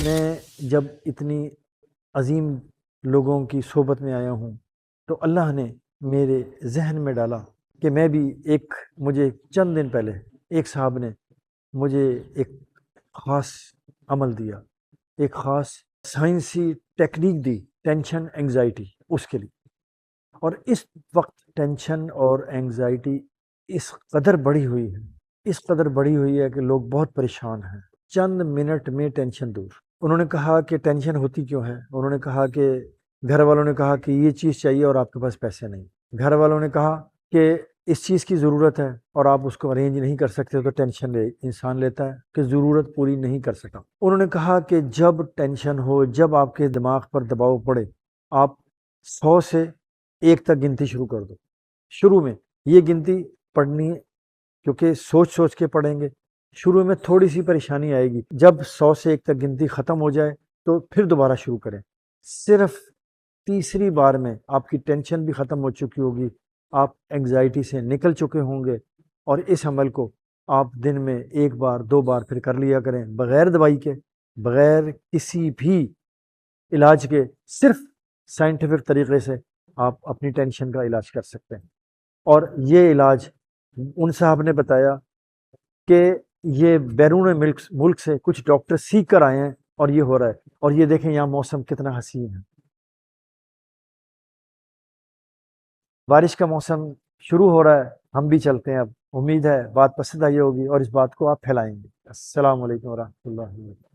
میں جب اتنی عظیم لوگوں کی صحبت میں آیا ہوں تو اللہ نے میرے ذہن میں ڈالا کہ میں بھی مجھے چند دن پہلے ایک صاحب نے مجھے ایک خاص عمل دیا، ایک خاص سائنسی ٹیکنیک دی ٹینشن انگزائٹی اس کے لیے. اور اس وقت ٹینشن اور انگزائٹی اس قدر بڑھی ہوئی ہے کہ لوگ بہت پریشان ہیں. چند منٹ میں ٹینشن دور. انہوں نے کہا کہ ٹینشن ہوتی کیوں ہے؟ انہوں نے کہا کہ گھر والوں نے کہا کہ یہ چیز چاہیے اور آپ کے پاس پیسے نہیں. گھر والوں نے کہا کہ اس چیز کی ضرورت ہے اور آپ اس کو ارینج نہیں کر سکتے تو ٹینشن انسان لیتا ہے کہ ضرورت پوری نہیں کر سکا. انہوں نے کہا کہ جب ٹینشن ہو، جب آپ کے دماغ پر دباؤ پڑے، آپ 100 سے 1 تک گنتی شروع کر دو. شروع میں یہ گنتی پڑھنی ہے کیونکہ سوچ کے پڑھیں گے. شروع میں تھوڑی سی پریشانی آئے گی، جب 100 سے 1 تک گنتی ختم ہو جائے تو پھر دوبارہ شروع کریں. صرف تیسری بار میں آپ کی ٹینشن بھی ختم ہو چکی ہوگی، آپ انگزائٹی سے نکل چکے ہوں گے، اور اس عمل کو آپ دن میں 1 بار 2 بار پھر کر لیا کریں، بغیر دوائی کے، بغیر کسی بھی علاج کے، صرف سائنٹیفک طریقے سے آپ اپنی ٹینشن کا علاج کر سکتے ہیں. اور یہ علاج ان صاحب نے بتایا کہ یہ بیرون ملک سے کچھ ڈاکٹر سیکھ کر آئے ہیں اور یہ ہو رہا ہے. اور یہ دیکھیں یہاں موسم کتنا حسین ہے، بارش کا موسم شروع ہو رہا ہے. ہم بھی چلتے ہیں اب. امید ہے بات پسند آئی ہوگی اور اس بات کو آپ پھیلائیں گے. السلام علیکم ورحمۃ اللہ وبرکاتہ.